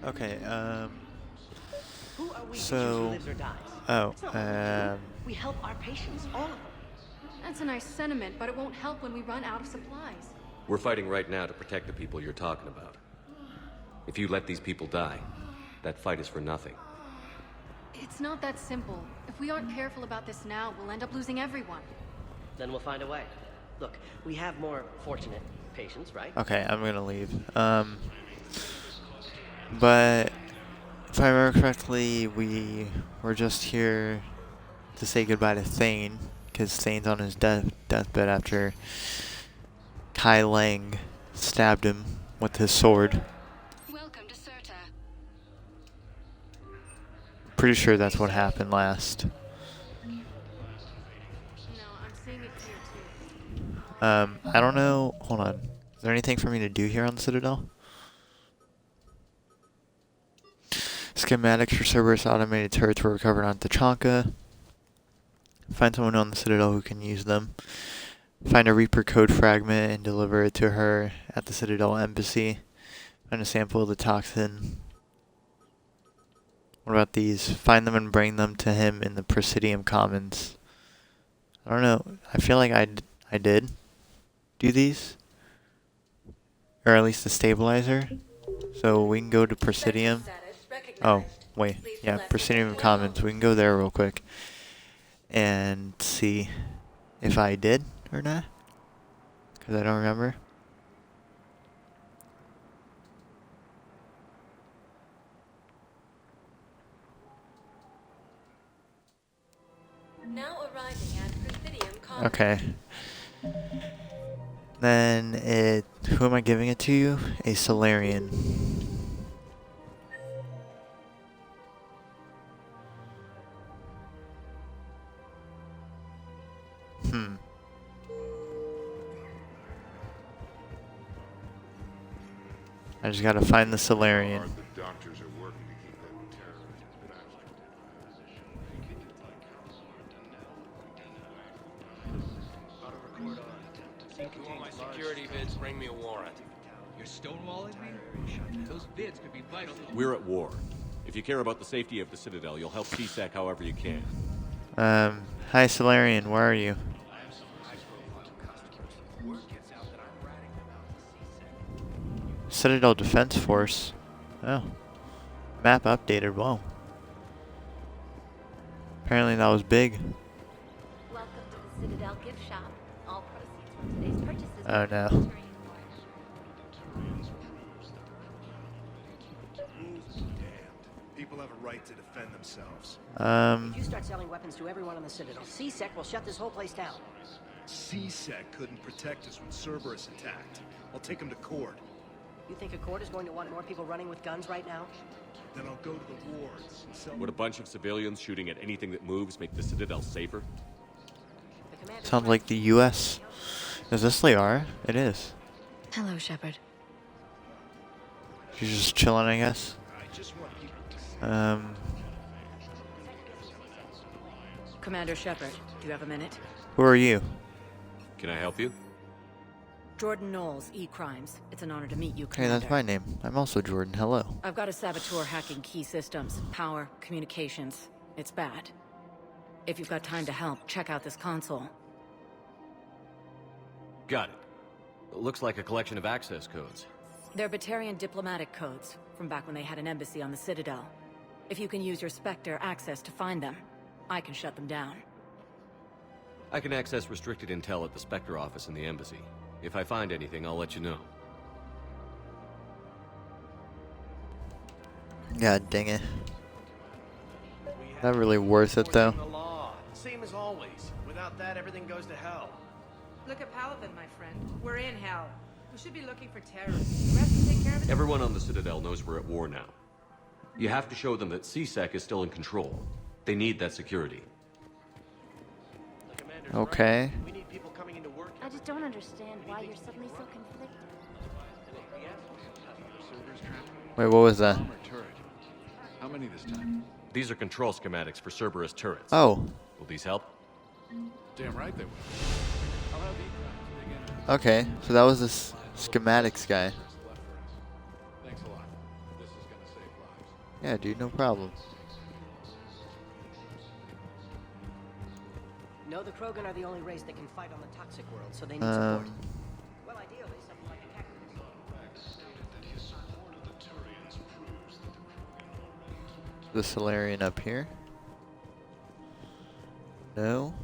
Okay, Who are we to choose who so, lives or dies? oh, It's not what we do. We help our patients, all of them. That's a nice sentiment, but it won't help when we run out of supplies. We're fighting right now to protect the people you're talking about. If you let these people die, that fight is for nothing. It's not that simple. If we aren't careful about this now, we'll end up losing everyone. Then we'll find a way. Look, we have more fortunate patients, right? okay, I'm gonna leave. But if I remember correctly, we were just here to say goodbye to Thane, because Thane's on his deathbed after Kai Lang stabbed him with his sword. Welcome to Serta. Pretty sure that's what happened last. No, I'm seeing it here too. I don't know. Hold on. Is there anything for me to do here on the Citadel? Schematics for Cerberus automated turrets were recovered on Tachanka. Find someone on the Citadel who can use them. Find a Reaper code fragment and deliver it to her at the Citadel embassy. Find a sample of the toxin. What about these? Find them and bring them to him in the Presidium Commons. I don't know. I feel like I did do these. Or at least the stabilizer. So we can go to Presidium. Oh, wait. Yeah, Presidium Commons. We can go there real quick and see if I did or not. Because I don't remember. Now arriving at Presidium Commons. Okay. Then who am I giving it to you? A Solarian. I just gotta find the Solarian. The doctors are working to keep that terrorist To all my security vids, bring me a warrant. You're stonewalling me? Those vids could be vital. We're at war. If you care about the safety of the Citadel, you'll help CSEC however you can. Hi Solarian, where are you? Citadel Defense Force. Oh. Map updated, whoa. Apparently that was big. Welcome to the Citadel gift shop. All proceeds from today's purchases. Oh no. People have a right to defend themselves. If you start selling weapons to everyone on the Citadel, CSEC will shut this whole place down. CSEC couldn't protect us when Cerberus attacked. I'll take him to court. You think a court is going to want more people running with guns right now? Then I'll go to the wards and sell Would a bunch of civilians shooting at anything that moves make the Citadel safer? The commander's Sounds right. like the US. Is this Liara? It is. Hello, Shepard. She's just chilling, I guess. I just want people to Commander Shepard, do you have a minute? Who are you? Can I help you? Jordan Knowles, E-Crimes. It's an honor to meet you, Hey, Commander. that's my name. I'm also Jordan. Hello. I've got a saboteur hacking key systems, power, communications. It's bad. If you've got time to help, check out this console. Got it. It looks like a collection of access codes. They're Batarian diplomatic codes, from back when they had an embassy on the Citadel. If you can use your Spectre access to find them, I can shut them down. I can access restricted intel at the Spectre office in the embassy. If I find anything, I'll let you know. God dang it. Not really worth it though. The law. Same as always. Without that, everything goes to hell. Look at Paladin, my friend. We're in hell. We should be looking for terrorists. The rest will take care of it. Everyone on the Citadel knows we're at war now. You have to show them that CSEC is still in control. They need that security. The commander's Okay. right. We need people coming into work. I just don't understand why you're suddenly so conflicted. Wait, what was that? turret. How many this time? These are control schematics for Cerberus turrets. Oh, Will these help? Damn right they will. I'll have E-Crimes dig in. okay. So that was this schematics guy. Thanks a lot. This is gonna save Yeah, dude, no problem. No, the Krogan are the only race that can fight on the toxic world, so they need support. Well, ideally, something like a cactus. The Solarian up here? No.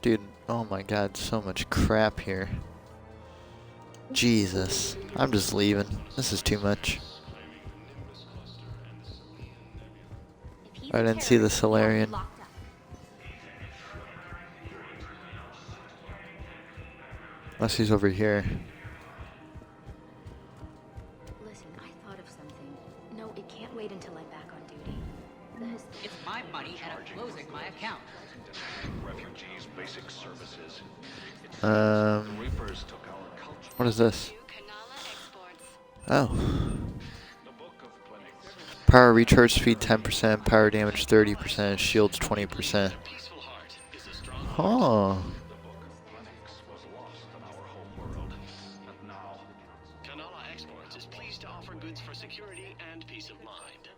Dude, oh my god, so much crap here. Jesus, I'm just leaving. This is too much. I didn't see the Solarian. Unless he's over here. Listen, I thought of something. No, it can't wait until I'm back on duty. It's my money and I'm closing my account. Refugees, basic services. What is this? Oh. Power recharge speed 10%, power damage 30%, shields 20%. Huh. Kanala Exports is pleased to offer goods for security and peace of mind.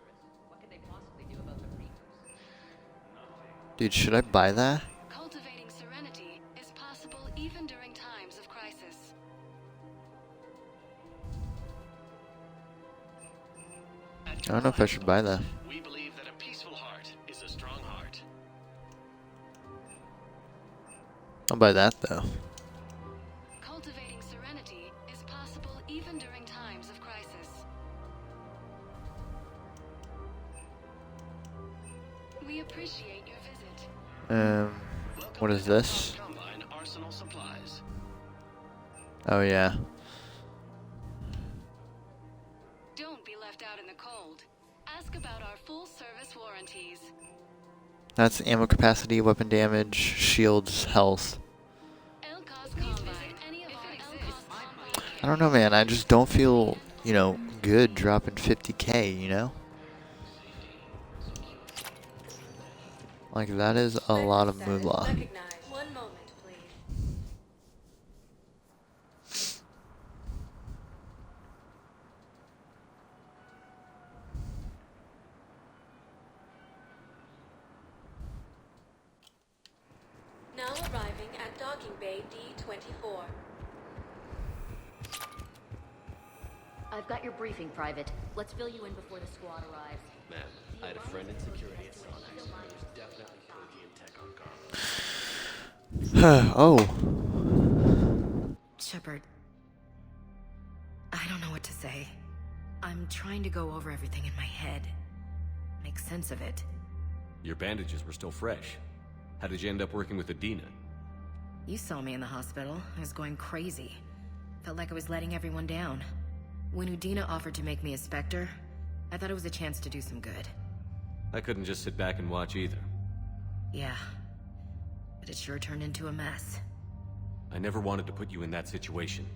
What could they possibly do about the reapers? Dude, should I buy that? Cultivating serenity is possible even during times of crisis. I don't know if I should buy that. We believe that a peaceful heart is a strong heart. I'll buy that though. Cultivating serenity is possible even during times of crisis. We appreciate your visit. What is this? Combine Arsenal Supplies. Oh yeah. Don't be left out in the cold. Ask about our full service warranties. That's ammo capacity, weapon damage, shields, health. I don't know, man. I just don't feel, you know, good dropping 50k, you know? Like, that is a lot of moolah. One moment, please. Now arriving at docking bay D24. I've got your briefing, Private. Let's fill you in before the squad arrives. Man, I had a friend in security at Sonic. There's definitely Protean tech on guard. Oh. Shepard, I don't know what to say. I'm trying to go over everything in my head. Make sense of it. Your bandages were still fresh. How did you end up working with Adina? You saw me in the hospital. I was going crazy. Felt like I was letting everyone down. When Udina offered to make me a Spectre, I thought it was a chance to do some good. I couldn't just sit back and watch either. Yeah. But it sure turned into a mess. I never wanted to put you in that situation.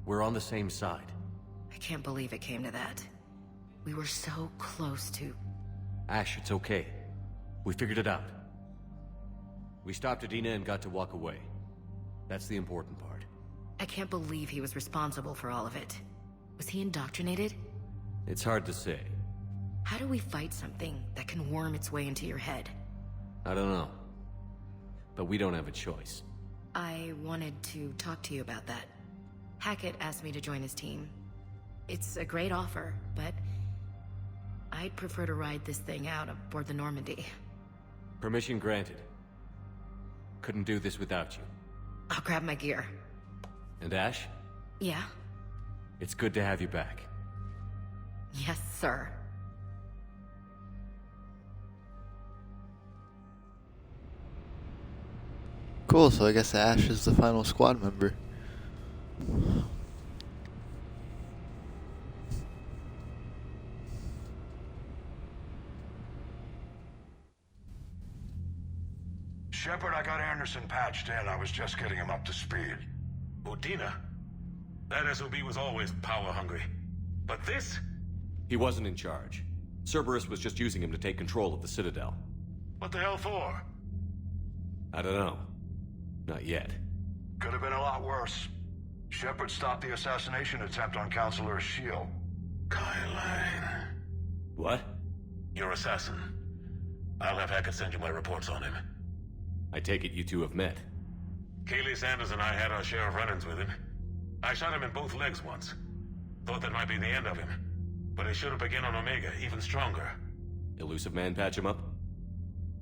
We're on the same side. I can't believe it came to that. We were so close to... Ash, it's okay. We figured it out. We stopped Adina and got to walk away. That's the important part. I can't believe he was responsible for all of it. Was he indoctrinated? It's hard to say. How do we fight something that can worm its way into your head? I don't know. But we don't have a choice. I wanted to talk to you about that. Hackett asked me to join his team. It's a great offer, but I'd prefer to ride this thing out aboard the Normandy. Permission granted. Couldn't do this without you. I'll grab my gear. And Ash? Yeah? It's good to have you back. Yes, sir. Cool, so I guess Ash is the final squad member. Shepard, I got Anderson patched in. I was just getting him up to speed. Udina? That SOB was always power-hungry. But this? He wasn't in charge. Cerberus was just using him to take control of the Citadel. What the hell for? I don't know. Not yet. Could have been a lot worse. Shepard stopped the assassination attempt on Counselor Shield. Kai Lang. What? Your assassin. I'll have Hackett send you my reports on him. I take it you two have met. Kaylee Sanders and I had our share of run-ins with him. I shot him in both legs once. Thought that might be the end of him. But he showed up again on Omega, even stronger. Elusive Man patch him up?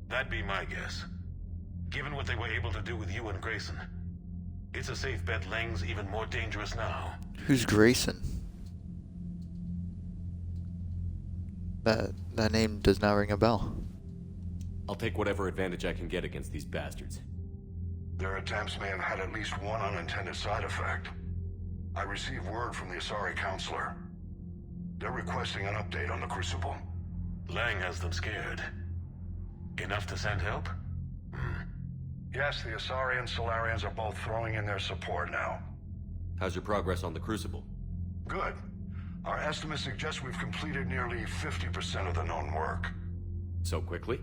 That'd be my guess. Given what they were able to do with you and Grayson, it's a safe bet Lang's even more dangerous now. Who's Grayson? That name does not ring a bell. I'll take whatever advantage I can get against these bastards. Their attempts may have had at least one unintended side effect. I received word from the Asari Counselor. They're requesting an update on the Crucible. Lang has them scared. Enough to send help? Yes, the Asari and Solarians are both throwing in their support now. How's your progress on the Crucible? Good. Our estimates suggest we've completed nearly 50% of the known work. So quickly?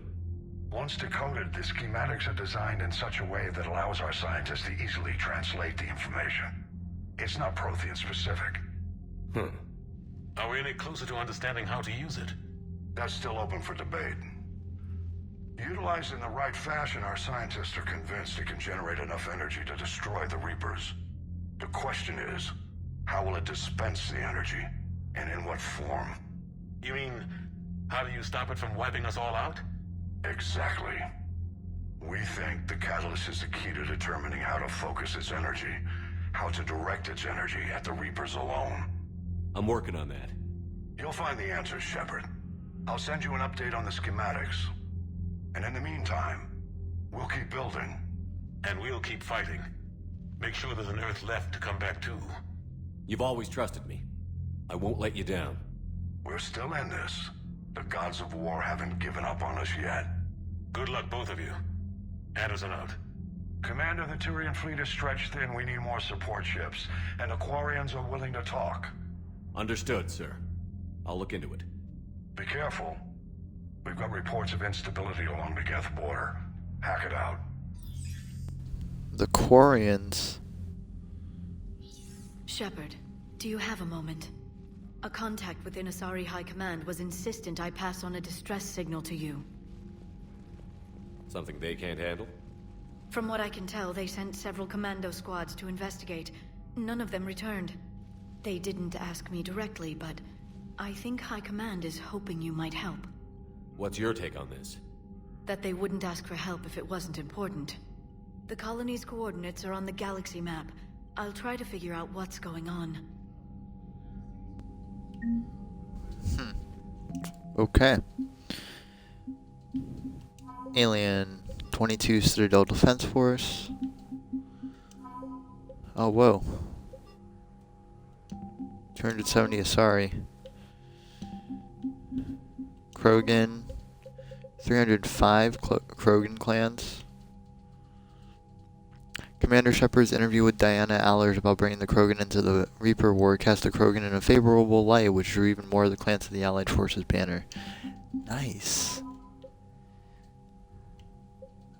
Once decoded, the schematics are designed in such a way that allows our scientists to easily translate the information. It's not Prothean specific. Are we any closer to understanding how to use it? That's still open for debate. Utilized in the right fashion, our scientists are convinced it can generate enough energy to destroy the Reapers. The question is, how will it dispense the energy, and in what form? You mean, how do you stop it from wiping us all out? Exactly. We think the catalyst is the key to determining how to focus its energy, how to direct its energy at the Reapers alone. I'm working on that. You'll find the answers, Shepard. I'll send you an update on the schematics. And in the meantime, we'll keep building. And we'll keep fighting. Make sure there's an Earth left to come back to. You've always trusted me. I won't let you down. We're still in this. The gods of war haven't given up on us yet. Good luck, both of you. Anderson out. Commander, the Turian fleet is stretched thin. We need more support ships. And the Quarians are willing to talk. Understood, sir. I'll look into it. Be careful. We've got reports of instability along the Geth border. Hack it out. The Quarians. Shepard, do you have a moment? A contact within Asari High Command was insistent I pass on a distress signal to you. Something they can't handle? From what I can tell, they sent several commando squads to investigate. None of them returned. They didn't ask me directly, but I think High Command is hoping you might help. What's your take on this? That they wouldn't ask for help if it wasn't important. The colony's coordinates are on the galaxy map. I'll try to figure out what's going on. Okay. Alien 22 Citadel Defense Force. Oh, whoa. 270 Asari. Krogan. 305 Krogan clans. Commander Shepard's interview with Diana Allard about bringing the Krogan into the Reaper War cast the Krogan in a favorable light, which drew even more of the clans to the Allied Forces banner. Nice.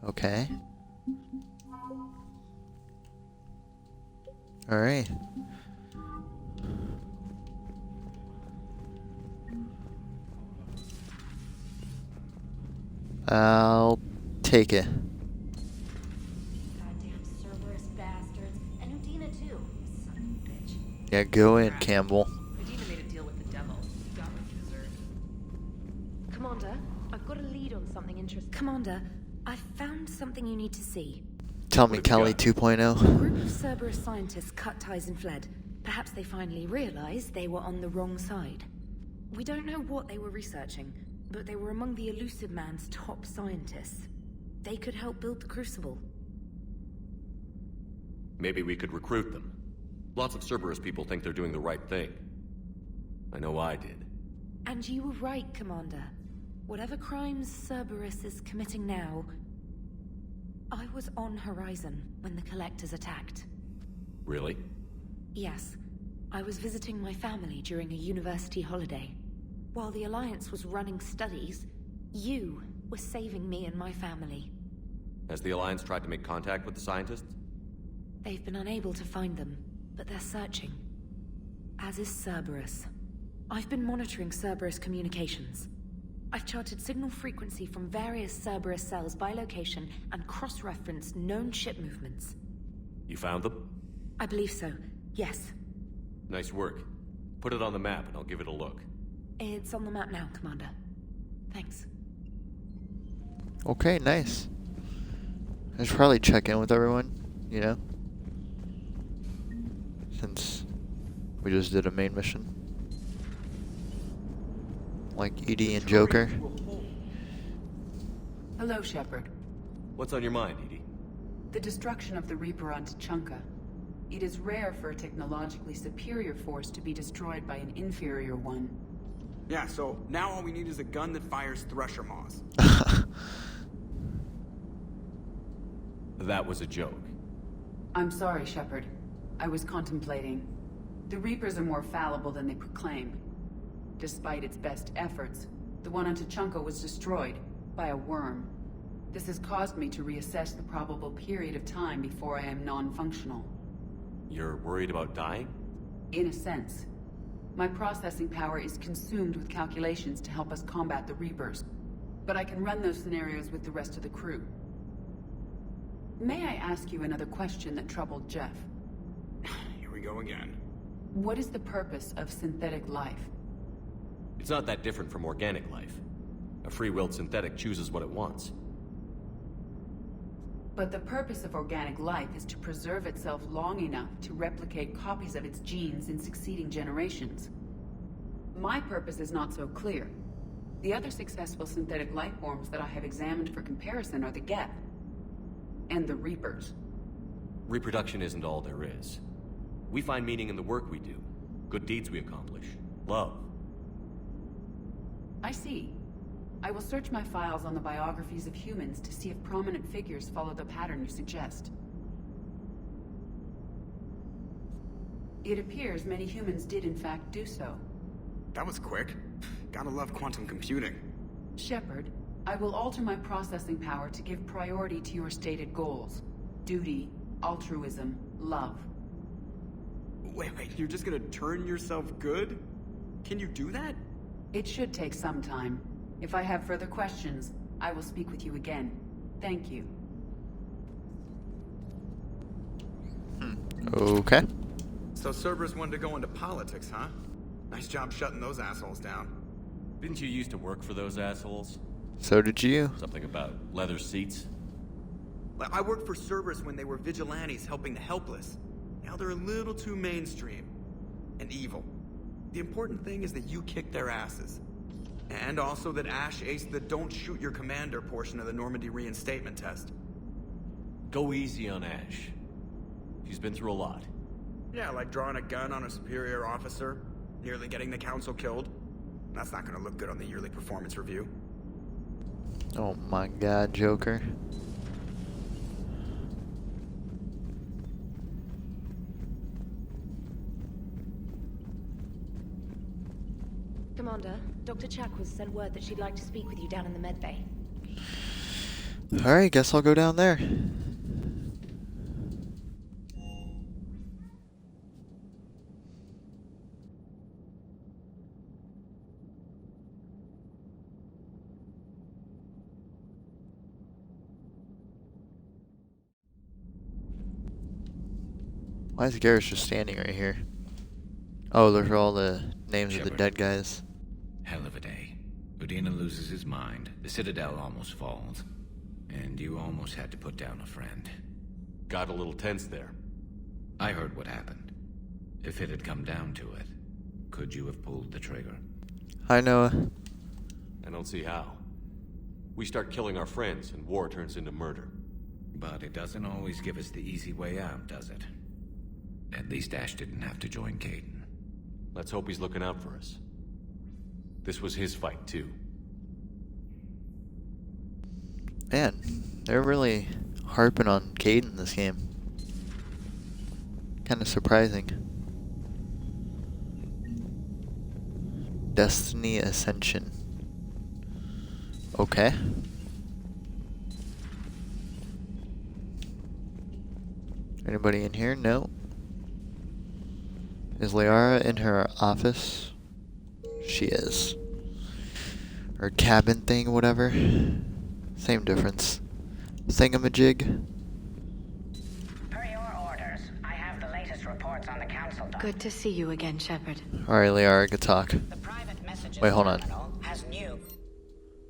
Okay. Alright. I'll take it. Yeah, go in, Campbell. Medina made a deal with the devil. He got what he deserved. Commander, I've got a lead on something interesting. Commander, I've found something you need to see. Tell me, Kelly 2.0. A group of Cerberus scientists cut ties and fled. Perhaps they finally realized they were on the wrong side. We don't know what they were researching, but they were among the Elusive Man's top scientists. They could help build the Crucible. Maybe we could recruit them. Lots of Cerberus people think they're doing the right thing. I know I did. And you were right, Commander. Whatever crimes Cerberus is committing now, I was on Horizon when the Collectors attacked. Really? Yes. I was visiting my family during a university holiday. While the Alliance was running studies, you were saving me and my family. Has the Alliance tried to make contact with the scientists? They've been unable to find them, but they're searching. As is Cerberus. I've been monitoring Cerberus communications. I've charted signal frequency from various Cerberus cells by location and cross-referenced known ship movements. You found them? I believe so, yes. Nice work. Put it on the map and I'll give it a look. It's on the map now, Commander. Thanks. Okay, nice. I should probably check in with everyone, you know? Since we just did a main mission. Like EDI and Joker. Hello, Shepard. What's on your mind, Edie? The destruction of the Reaper on Tuchanka. It is rare for a technologically superior force to be destroyed by an inferior one. Yeah, so now all we need is a gun that fires thresher maws. That was a joke. I'm sorry, Shepard. I was contemplating. The Reapers are more fallible than they proclaim. Despite its best efforts, the one on Tuchanka was destroyed by a worm. This has caused me to reassess the probable period of time before I am non-functional. You're worried about dying? In a sense. My processing power is consumed with calculations to help us combat the Reapers. But I can run those scenarios with the rest of the crew. May I ask you another question that troubled Jeff? Here we go again. What is the purpose of synthetic life? It's not that different from organic life. A free-willed synthetic chooses what it wants. But the purpose of organic life is to preserve itself long enough to replicate copies of its genes in succeeding generations. My purpose is not so clear. The other successful synthetic life forms that I have examined for comparison are the Geth and the Reapers. Reproduction isn't all there is. We find meaning in the work we do, good deeds we accomplish, love. I see. I will search my files on the biographies of humans to see if prominent figures follow the pattern you suggest. It appears many humans did in fact do so. That was quick. Gotta love quantum computing. Shepard, I will alter my processing power to give priority to your stated goals. Duty, altruism, love. Wait, you're just gonna turn yourself good? Can you do that? It should take some time. If I have further questions, I will speak with you again. Thank you. Okay. So Cerberus wanted to go into politics, huh? Nice job shutting those assholes down. Didn't you used to work for those assholes? So did you. Something about leather seats? I worked for Cerberus when they were vigilantes helping the helpless. Now they're a little too mainstream. And evil. The important thing is that you kicked their asses. And also that Ash aced the don't shoot your commander portion of the Normandy reinstatement test. Go easy on Ash. She's been through a lot. Yeah, like drawing a gun on a superior officer, nearly getting the council killed. That's not gonna look good on the yearly performance review. Oh my god, Joker. Commander, Dr. Chakwas sent word that she'd like to speak with you down in the med bay. Alright, guess I'll go down there. Why is Garrus just standing right here? Oh, those are all the names of the dead guys. Hell of a day. Udina loses his mind, the Citadel almost falls, and you almost had to put down a friend. Got a little tense there. I heard what happened. If it had come down to it, could you have pulled the trigger? Hi, Noah. I don't see how. We start killing our friends, and war turns into murder. But it doesn't always give us the easy way out, does it? At least Ash didn't have to join Caden. Let's hope he's looking out for us. This was his fight, too. Man, they're really harping on Caden this game. Kind of surprising. Destiny Ascension. Okay. Anybody in here? No. Is Liara in her office? She is. Or cabin thing, whatever. Same difference. Thingamajig. Per your orders, I have the latest reports on the council dock. Good to see you again, Shepard. Alright, Liara, good talk. The private messages Wait, hold on. terminal has new Do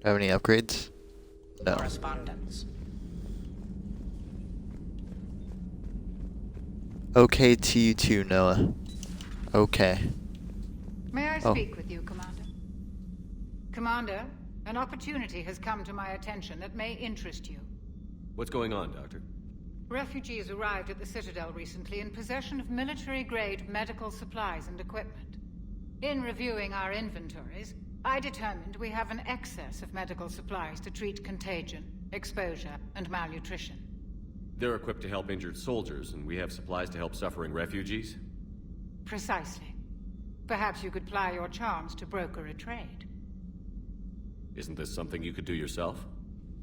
I have any upgrades? No. correspondence. Okay to you too, Noah. Okay. May I speak with you, Commander? Commander, an opportunity has come to my attention that may interest you. What's going on, Doctor? Refugees arrived at the Citadel recently in possession of military-grade medical supplies and equipment. In reviewing our inventories, I determined we have an excess of medical supplies to treat contagion, exposure, and malnutrition. They're equipped to help injured soldiers, and we have supplies to help suffering refugees? Precisely. Perhaps you could ply your charms to broker a trade. Isn't this something you could do yourself?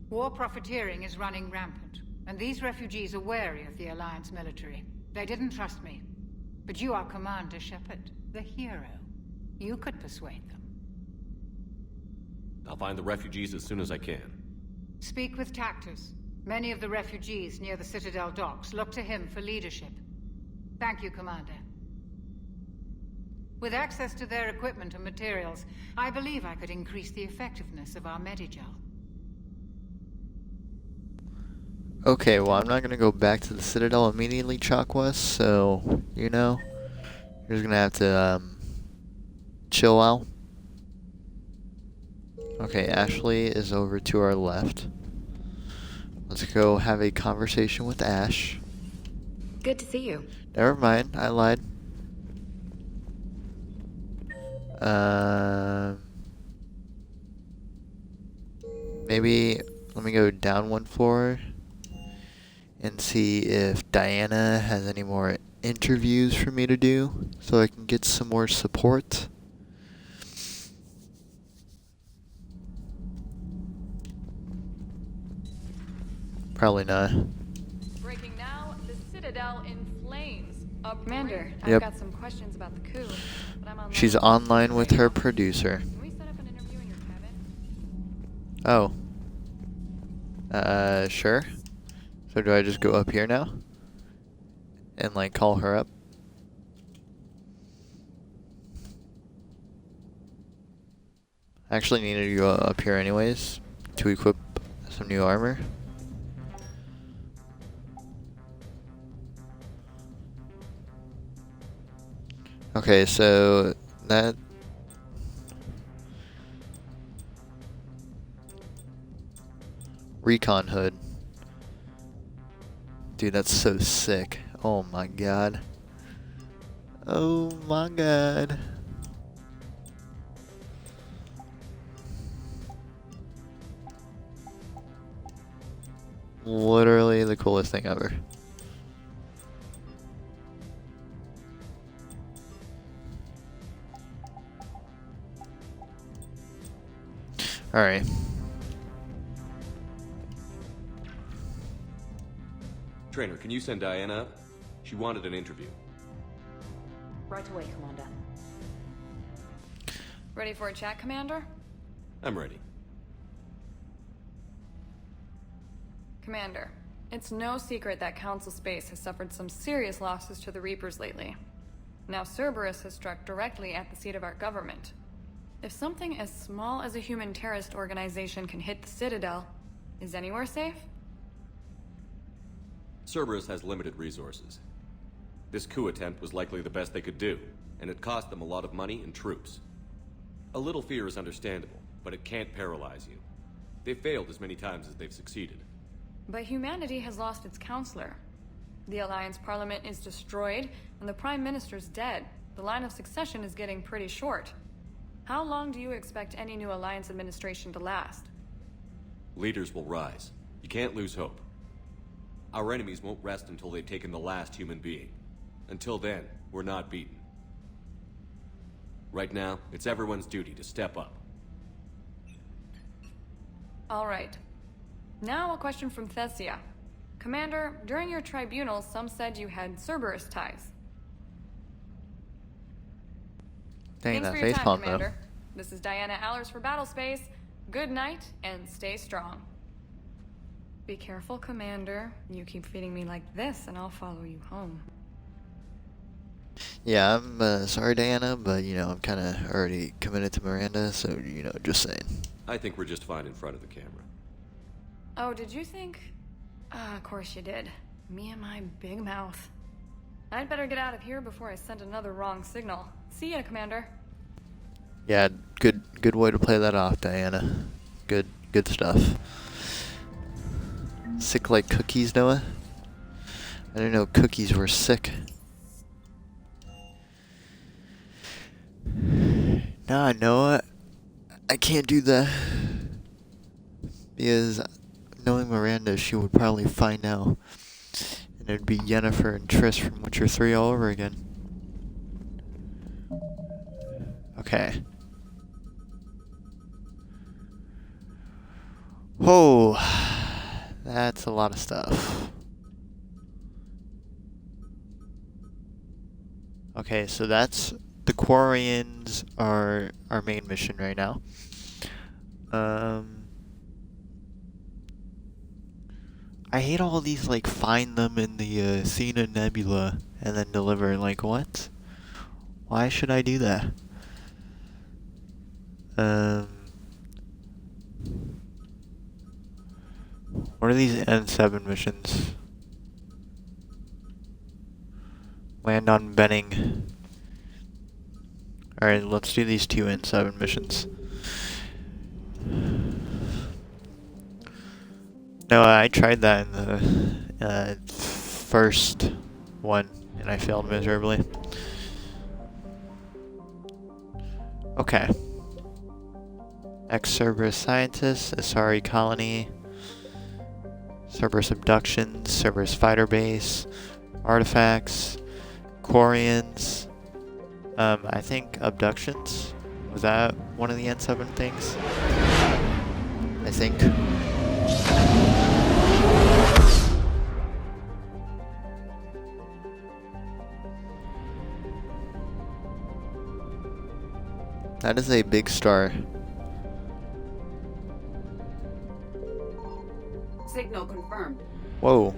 War profiteering is running rampant, and these refugees are wary of the Alliance military. They didn't trust me. But you are Commander Shepard, the hero. You could persuade them. I'll find the refugees as soon as I can. Speak with Tactus. Many of the refugees near the Citadel docks look to him for leadership. Thank you, Commander. With access to their equipment and materials, I believe I could increase the effectiveness of our Medigel. Okay, well, I'm not gonna go back to the Citadel immediately, Chakwas, so, you know, you're just gonna have to, chill out. Okay, Ashley is over to our left. Let's go have a conversation with Ash. Good to see you. Never mind, I lied. Maybe let me go down one floor and see if Diana has any more interviews for me to do so I can get some more support. Probably not. Breaking now, the Citadel in flames. Commander, Yep. I've got some questions about the coup, but I'm online. She's online with her producer. Can we set up an interview in your cabin? Oh. Sure. So do I just go up here now? And like call her up? I actually needed to go up here anyways to equip some new armor. Okay, so that recon hood. Dude, that's so sick. Oh my god. Oh my god. Literally the coolest thing ever. Alright. Trainer, can you send Diana up? She wanted an interview. Right away, Commander. Ready for a chat, Commander? I'm ready. Commander, it's no secret that Council Space has suffered some serious losses to the Reapers lately. Now Cerberus has struck directly at the seat of our government. If something as small as a human terrorist organization can hit the Citadel, is anywhere safe? Cerberus has limited resources. This coup attempt was likely the best they could do, and it cost them a lot of money and troops. A little fear is understandable, but it can't paralyze you. They've failed as many times as they've succeeded. But humanity has lost its counselor. The Alliance Parliament is destroyed, and the Prime Minister's dead. The line of succession is getting pretty short. How long do you expect any new Alliance administration to last? Leaders will rise. You can't lose hope. Our enemies won't rest until they've taken the last human being. Until then, we're not beaten. Right now, it's everyone's duty to step up. All right. Now a question from Thessia. Commander, during your tribunal, some said you had Cerberus ties. Dang, Thanks that for your time, facepalm, though. Commander. This is Diana Allers for Battlespace. Good night, and stay strong. Be careful, Commander. You keep feeding me like this, and I'll follow you home. Yeah, I'm sorry, Diana, but, you know, I'm kind of already committed to Miranda, so, you know, just saying. I think we're just fine in front of the camera. Oh, did you think? Of course you did. Me and my big mouth. I'd better get out of here before I send another wrong signal. See ya, Commander. Yeah, good way to play that off, Diana. Good stuff. Sick like cookies, Noah? I didn't know cookies were sick. Nah, Noah, I can't do that. Because knowing Miranda, she would probably find out. And it'd be Yennefer and Triss from Witcher 3 all over again. Okay. Whoa. That's a lot of stuff. Okay, so that's the Quarians are our main mission right now. I hate all these, like, find them in the Athena Nebula and then deliver. Like, what? Why should I do that? What are these N7 missions? Land on Benning. Alright, let's do these two N7 missions. No, I tried that in the first one, and I failed miserably. Okay. Ex-Cerberus scientists, Asari colony, Cerberus abductions, Cerberus fighter base, artifacts, Quarians. I think abductions. Was that one of the N7 things? I think. That is a big star. Signal confirmed. Whoa.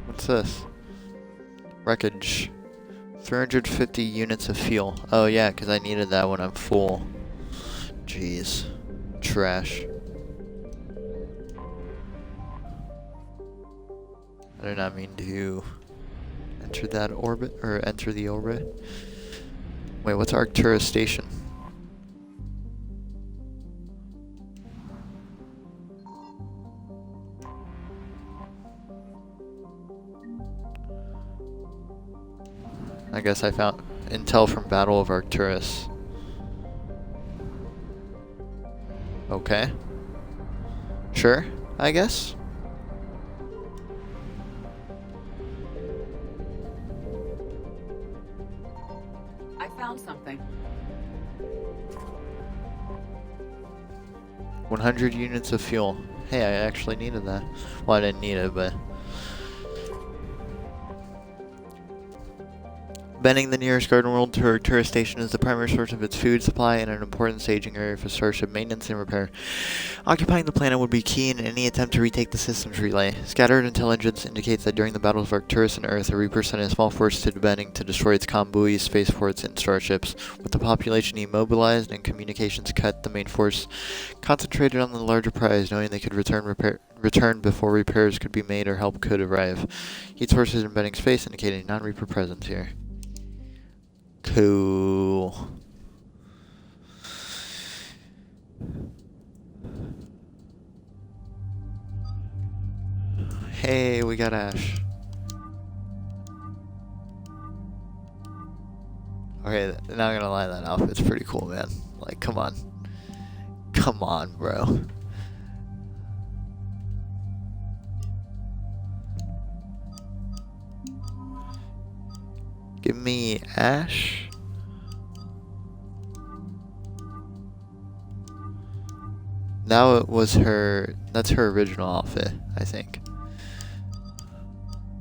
What's this? Wreckage. 350 units of fuel. Oh yeah, because I needed that when I'm full. Jeez. Trash. I did not mean to enter that orbit, or enter the orbit. Wait, what's Arcturus Station? I guess I found intel from Battle of Arcturus. Okay. Sure, I guess. I found something. 100 units of fuel. Hey, I actually needed that. Well, I didn't need it, but... Bending, the nearest garden world to Arcturus Station, is the primary source of its food supply and an important staging area for starship maintenance and repair. Occupying the planet would be key in any attempt to retake the system's relay. Scattered intelligence indicates that during the battles of Arcturus and Earth, the Reapers sent a small force to Bending to destroy its comm buoys, spaceports, and starships. With the population immobilized and communications cut, the main force concentrated on the larger prize, knowing they could return before repairs could be made or help could arrive. Heat sources in Bending space indicating non-Reaper presence here. Cool. Hey, we got Ash. Okay, not gonna lie, that outfit's pretty cool, man. Like, come on. Come on, bro. Give me Ash. Now it was her, that's her original outfit, I think.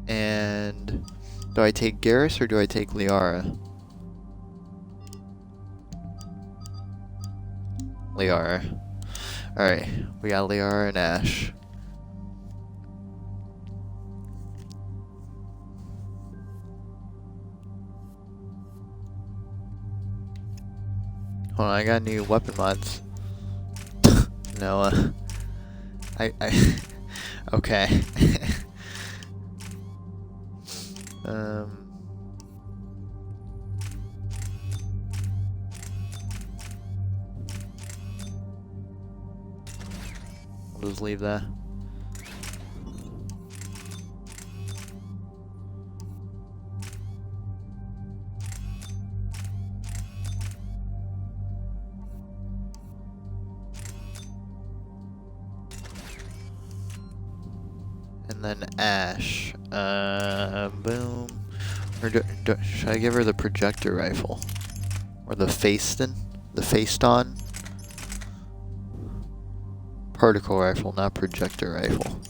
And do I take Garrus or do I take Liara? Liara. Alright, we got Liara and Ash. Hold on, I got new weapon mods. No, okay. We'll just leave that. And then Ash. Boom. Or should I give her the projector rifle? Or the Faceton? The Faced-on? Particle rifle, not projector rifle.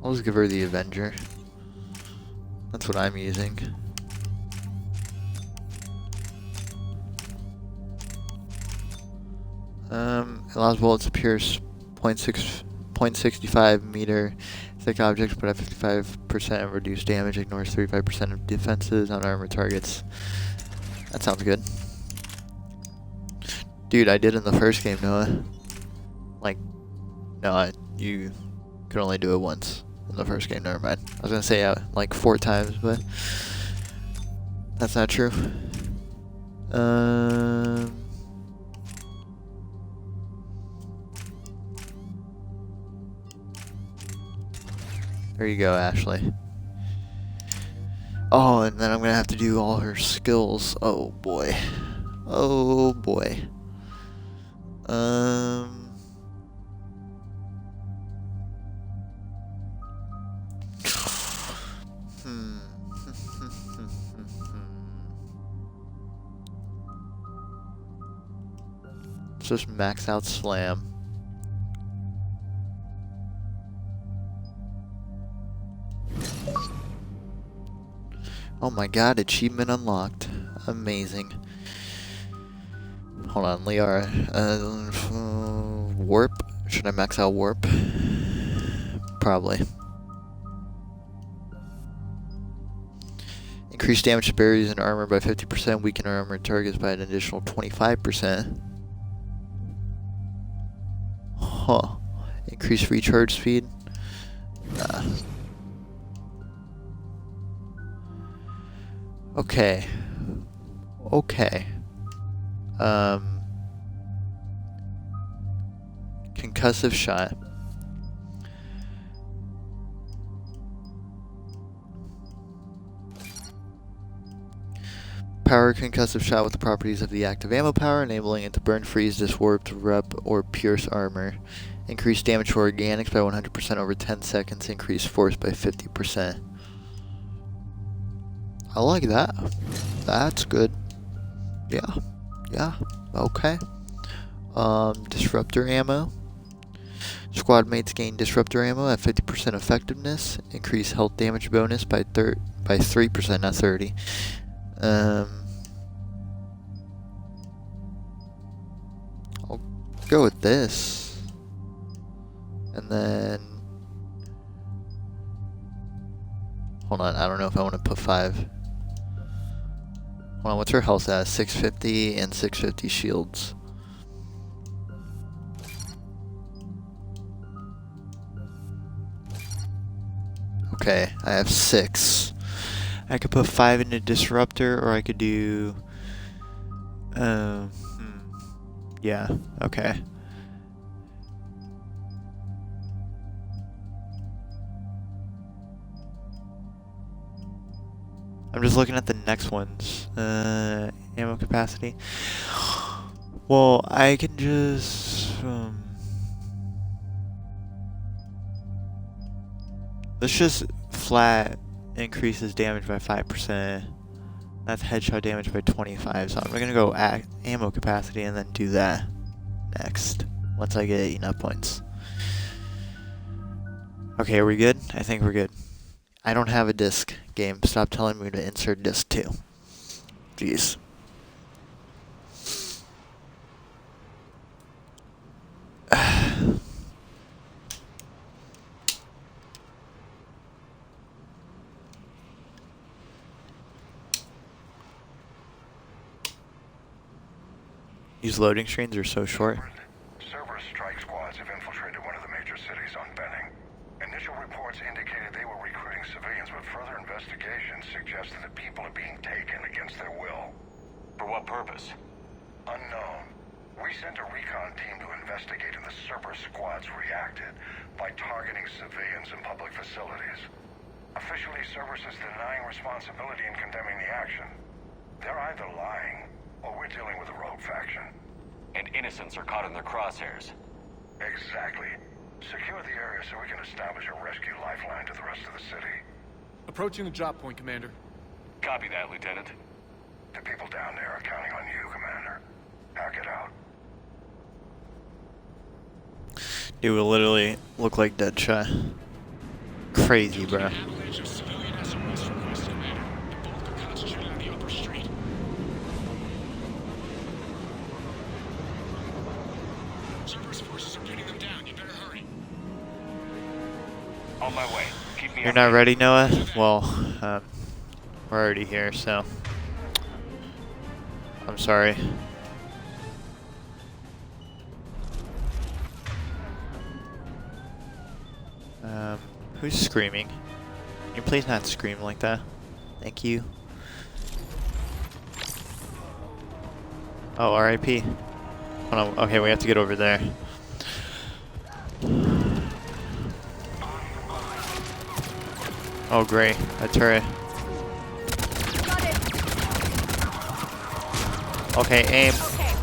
I'll just give her the Avenger. That's what I'm using. Allows bullets to pierce 0.65 meter thick objects, but at 55% of reduced damage, ignores 35% of defenses on armored targets. That sounds good. Dude, I did in the first game, Noah. Like, no, you could only do it once in the first game, never mind. I was gonna say like 4 times, but that's not true. There you go, Ashley. Oh, and then I'm gonna have to do all her skills. Oh boy. Oh boy. Let's just max out Slam. Oh my god, achievement unlocked. Amazing. Hold on, Liara. Warp? Should I max out Warp? Probably. Increase damage to barriers and armor by 50%, weaken armored targets by an additional 25%. Huh. Increase recharge speed? Nah. Okay. Okay. Concussive shot. Power concussive shot with the properties of the active ammo power, enabling it to burn, freeze, diswarp, rep, or pierce armor. Increase damage to organics by 100% over 10 seconds. Increase force by 50%. I like that. That's good. Yeah. Yeah. Okay. Disruptor ammo. Squad mates gain disruptor ammo at 50% effectiveness. Increase health damage bonus by 3%, not 30. I'll go with this. And then hold on, I don't know if I want to put 5. Hold on, what's her health at? 650 and 650 shields. Okay, I have 6. I could put 5 into disruptor, or I could do yeah, okay. I'm just looking at the next ones. Ammo capacity. Well, I can just... let's just flat increases damage by 5%. That's headshot damage by 25. So I'm gonna go ammo capacity and then do that next. Once I get enough points. Okay, are we good? I think we're good. I don't have a disc game. Stop telling me to insert disc 2. Jeez. These loading screens are so short. Cerberus strike squads have infiltrated one of the major cities on Benning. Initial reports indicated they were recruiting civilians, but further investigation suggested that people are being taken against their will. For what purpose? Unknown. We sent a recon team to investigate, and the Cerberus squads reacted by targeting civilians in public facilities. Officially, Cerberus is denying responsibility and condemning the action. They're either lying, or we're dealing with a rogue faction. And innocents are caught in their crosshairs. Exactly. Secure the area so we can establish a rescue lifeline to the rest of the city. Approaching the drop point, Commander. Copy that, Lieutenant. The people down there are counting on you, Commander. Hack it out. Dude will literally look like Deadshot. Crazy, bro. On my way. Keep me You're not ready, Noah? Well, we're already here, so I'm sorry. Who's screaming? Can you please not scream like that? Thank you. Oh, RIP. Oh no, okay, we have to get over there. Oh great, a turret. Okay, aim.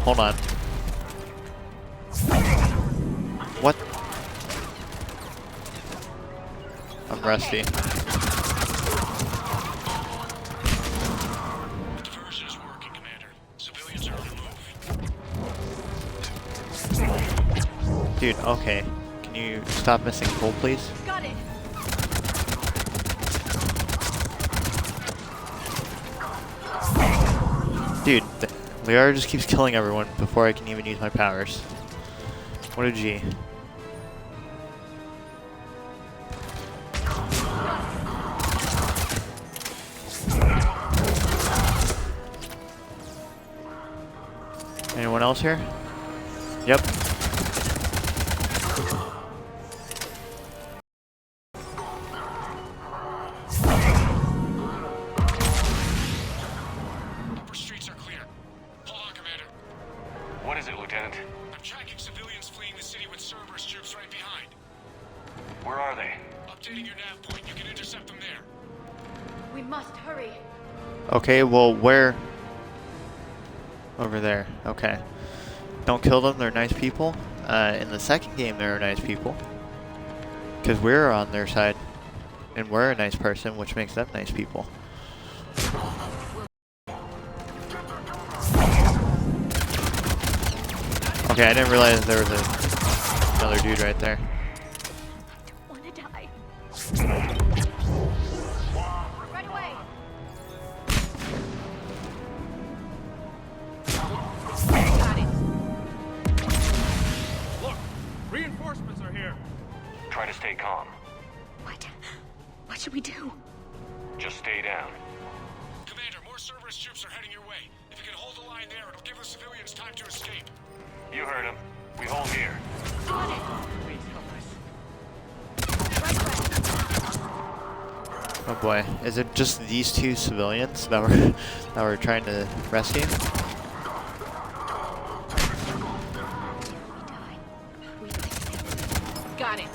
Hold on. What? I'm rusty. Diversion is working, Commander. Civilians are on the move. Dude, okay. Can you stop missing full, please? Got it. Dude, Liara just keeps killing everyone before I can even use my powers. What a G. Anyone else here? Yep. Upper streets are clear. Hold on, Commander. What is it, Lieutenant? I'm tracking civilians fleeing the city with Cerberus troops right behind. Where are they? Updating your nav point. You can intercept them there. We must hurry. Okay, well, where? Over there. Okay. Don't kill them, they're nice people. In the second game, they're nice people. Because we're on their side. And we're a nice person, which makes them nice people. Okay, I didn't realize there was another dude right there. I want to die. Right away. Got it. Look! Reinforcements are here! Try to stay calm. What should we do? Just stay down. Commander, more Cerberus troops are heading your way. If you can hold the line there, it'll give the civilians time to escape. You heard him. We hold here. Got it. Please help us. Oh boy, is it just these two civilians that we're trying to rescue? Got it.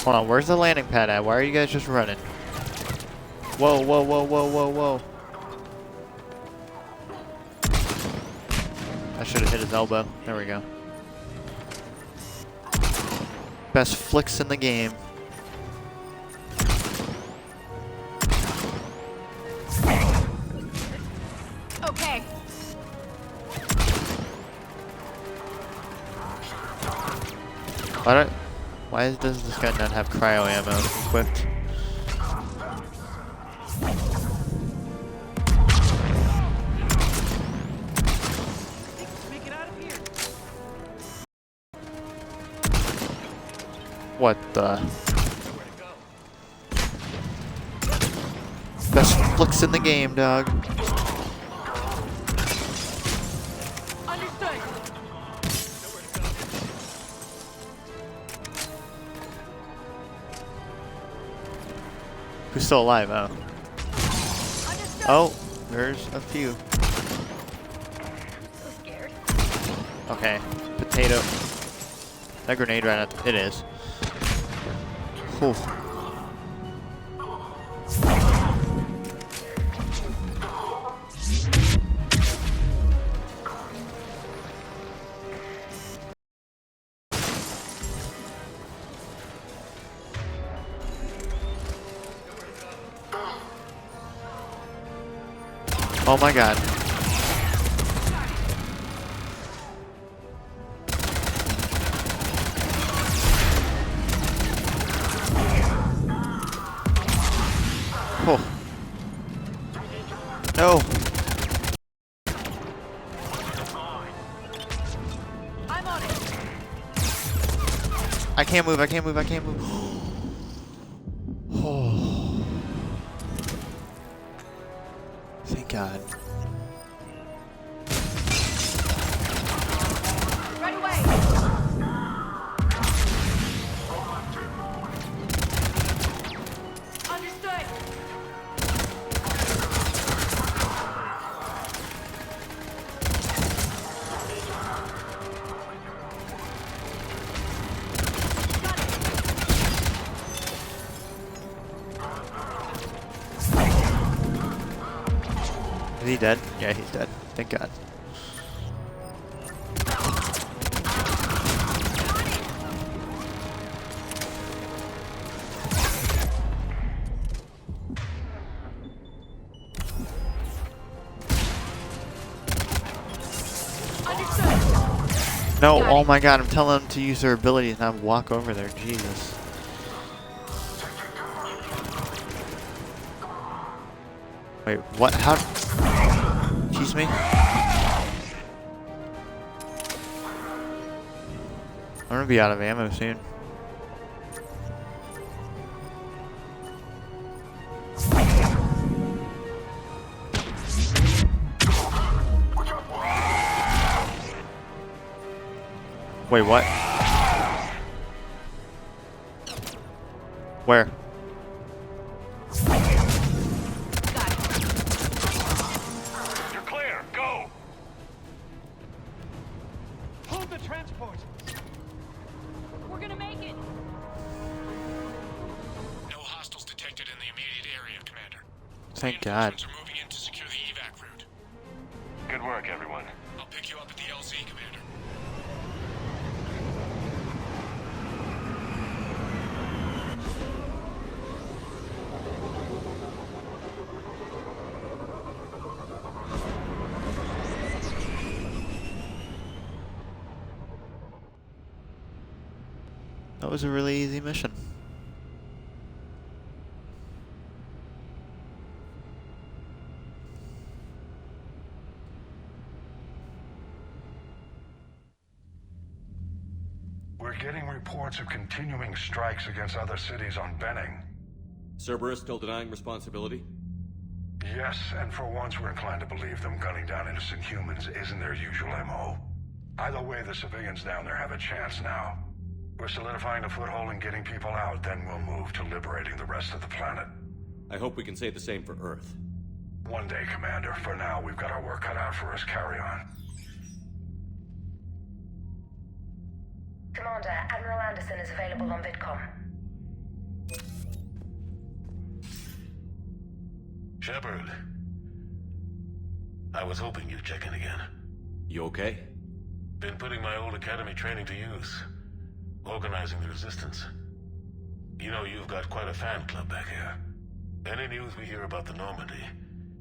Hold on, where's the landing pad at? Why are you guys just running? Whoa, whoa, whoa, whoa, whoa, whoa. I should have hit his elbow. There we go. Best flicks in the game. Okay. Why does this guy not have cryo ammo equipped? Make it out of here. What the? Best flicks in the game, dog. Understood. Who's still alive? Oh. Oh, there's a few. So scared. Okay, potato. That grenade ran at it is. Whew. Oh my god. Oh. No. I'm on it. I can't move, I can't move, I can't move. Oh. Thank God. Right away. Understood. Is he dead? Yeah, he's dead. Thank God. No, oh my God, I'm telling them to use their abilities, not walk over there. Jesus. Wait, what? How? Excuse me? I'm gonna be out of ammo soon. Wait, what? Where? You're clear. Go. Hold the transport. We're gonna make it. No hostiles detected in the immediate area, Commander. Thank God. Reinforcements are moving in to secure the evac route. Good work, everyone. I'll pick you up at the LZ, Commander. That was a really easy mission. We're getting reports of continuing strikes against other cities on Benning. Cerberus still denying responsibility? Yes, and for once we're inclined to believe them gunning down innocent humans isn't their usual MO. Either way, the civilians down there have a chance now. We're solidifying a foothold and getting people out, then we'll move to liberating the rest of the planet. I hope we can say the same for Earth. One day, Commander. For now, we've got our work cut out for us. Carry on. Commander, Admiral Anderson is available on VidCom. Shepard. I was hoping you'd check in again. You okay? Been putting my old academy training to use. Organizing the resistance. You know, you've got quite a fan club back here. Any news we hear about the Normandy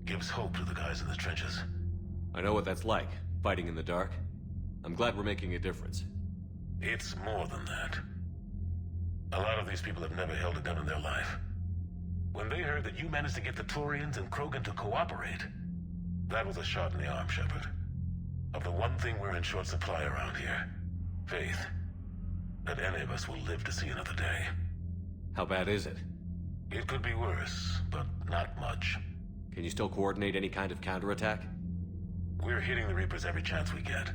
gives hope to the guys in the trenches. I know what that's like, fighting in the dark. I'm glad we're making a difference. It's more than that. A lot of these people have never held a gun in their life. When they heard that you managed to get the Turians and Krogan to cooperate, that was a shot in the arm, Shepard. Of the one thing we're in short supply around here, faith. That any of us will live to see another day. How bad is it? It could be worse, but not much. Can you still coordinate any kind of counterattack? We're hitting the Reapers every chance we get.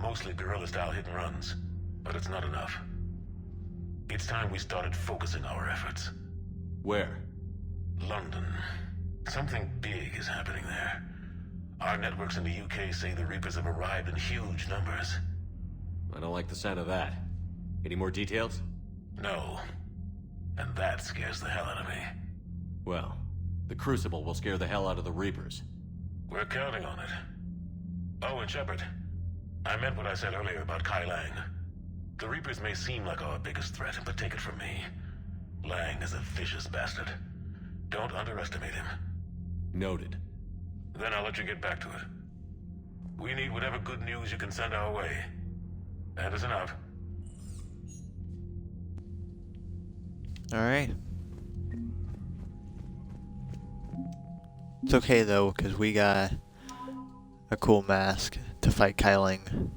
Mostly guerrilla-style hit-and-runs, but it's not enough. It's time we started focusing our efforts. Where? London. Something big is happening there. Our networks in the UK say the Reapers have arrived in huge numbers. I don't like the sound of that. Any more details? No. And that scares the hell out of me. Well, the Crucible will scare the hell out of the Reapers. We're counting on it. Oh, and Shepard, I meant what I said earlier about Kai Lang. The Reapers may seem like our biggest threat, but take it from me. Lang is a vicious bastard. Don't underestimate him. Noted. Then I'll let you get back to it. We need whatever good news you can send our way. Anderson out. Alright. It's okay though, because we got a cool mask to fight Kyling.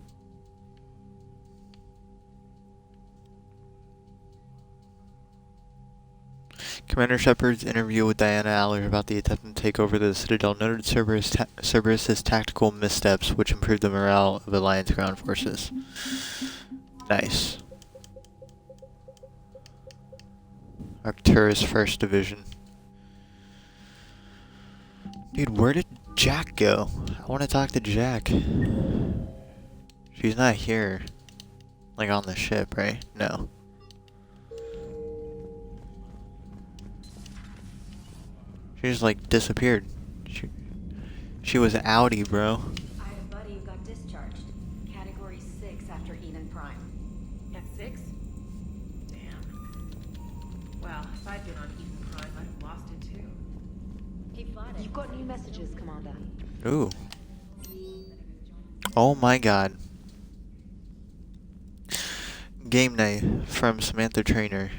Commander Shepard's interview with Diana Allers about the attempt to take over the Citadel noted Cerberus's tactical missteps, which improved the morale of Alliance ground forces. Nice. Arcturus 1st Division. Dude, where did Jack go? I want to talk to Jack. She's not here. Like on the ship, right? No. She just like disappeared. She was outie, bro. I had a buddy who got discharged. Category 6 after Eden Prime. At 6? Damn. Well, if I'd been on Eden Prime, I'd have lost it too. You've got new messages, Commander. Ooh. Oh my god. Game night from Samantha Trainer.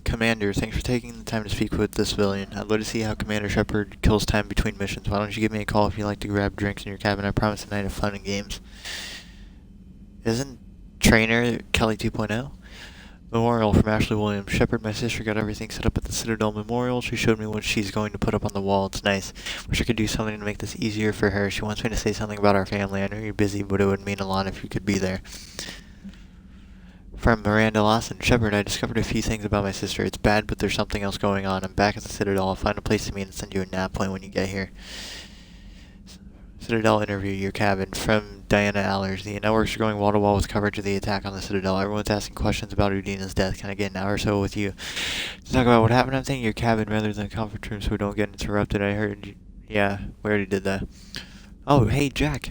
Commander, thanks for taking the time to speak with the civilian. I'd love to see how Commander Shepard kills time between missions. Why don't you give me a call if you like to grab drinks in your cabin? I promise a night of fun and games. Isn't Trainer Kelly 2.0? Memorial from Ashley Williams. Shepard, my sister, got everything set up at the Citadel Memorial. She showed me what she's going to put up on the wall. It's nice. Wish I could do something to make this easier for her. She wants me to say something about our family. I know you're busy, but it would mean a lot if you could be there. From Miranda Lawson. Shepard, I discovered a few things about my sister. It's bad, but there's something else going on. I'm back at the Citadel. I'll find a place to meet and send you a nap point when you get here. Citadel interview, your cabin. From Diana Allers. The networks are going wall-to-wall with coverage of the attack on the Citadel. Everyone's asking questions about Udina's death. Can I get an hour or so with you to talk about what happened? I'm thinking your cabin rather than the conference room so we don't get interrupted. I heard you. Yeah, we already did that. Oh, hey, Jack.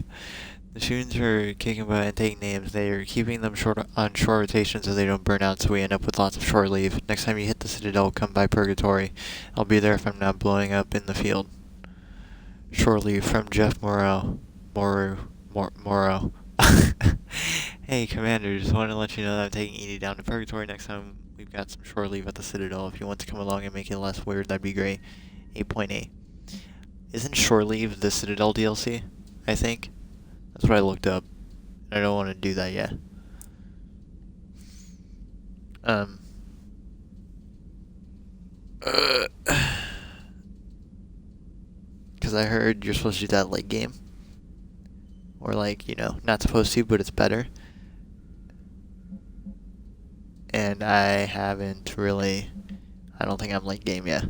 The students are kicking butt and taking names. They are keeping them on short rotation so they don't burn out, so we end up with lots of short leave. Next time you hit the Citadel, come by Purgatory. I'll be there if I'm not blowing up in the field. Short leave from Jeff Morrow. Morrow. Hey, Commander, just wanted to let you know that I'm taking Edie down to Purgatory next time. We've got some short leave at the Citadel. If you want to come along and make it less weird, that'd be great. 8.8. Isn't short leave the Citadel DLC? I think. That's what I looked up. I don't want to do that yet. Because I heard you're supposed to do that late game. Or like, you know, not supposed to, but it's better. And I haven't really... I don't think I'm late game yet.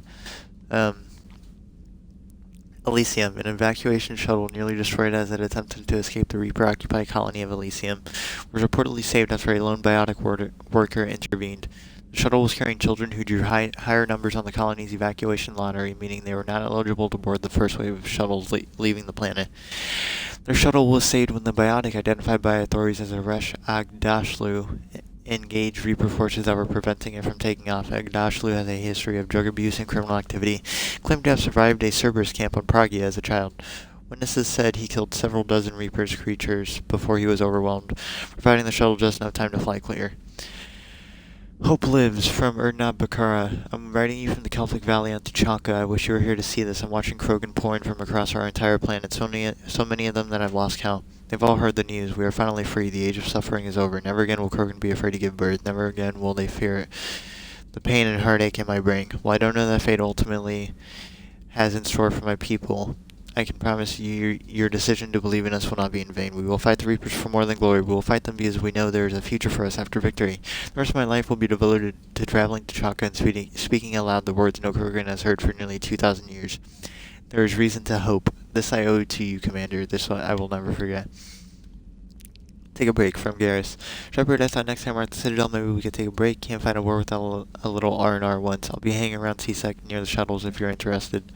Elysium, an evacuation shuttle nearly destroyed as it attempted to escape the Reaper-occupied colony of Elysium, was reportedly saved after a lone biotic worker intervened. The shuttle was carrying children who drew higher numbers on the colony's evacuation lottery, meaning they were not eligible to board the first wave of shuttles leaving the planet. Their shuttle was saved when the biotic, identified by authorities as a Resh Agdashlu, engaged Reaper forces that were preventing it from taking off. Agdashlu has a history of drug abuse and criminal activity, claimed to have survived a Cerberus camp on Pragia as a child. Witnesses said he killed several dozen Reaper's creatures before he was overwhelmed, providing the shuttle just enough time to fly clear. Hope lives from Erdnab Bakara. I'm writing you from the Celtic Valley on Tuchanka. I wish you were here to see this. I'm watching Krogan pouring from across our entire planet, so many of them that I've lost count. They've all heard the news. We are finally free. The age of suffering is over. Never again will Krogan be afraid to give birth. Never again will they fear it. The pain and heartache in my brain. While I don't know that fate ultimately has in store for my people, I can promise you your decision to believe in us will not be in vain. We will fight the Reapers for more than glory. We will fight them because we know there is a future for us after victory. The rest of my life will be devoted to traveling to Chaka and speaking aloud the words no Krogan has heard for nearly 2,000 years. There is reason to hope. This I owe to you, Commander. This I will never forget. Take a break from Garrus. Shepard, I thought next time we're at the Citadel, maybe we could take a break. Can't fight a war without a little R&R once. I'll be hanging around T-Sec near the shuttles if you're interested.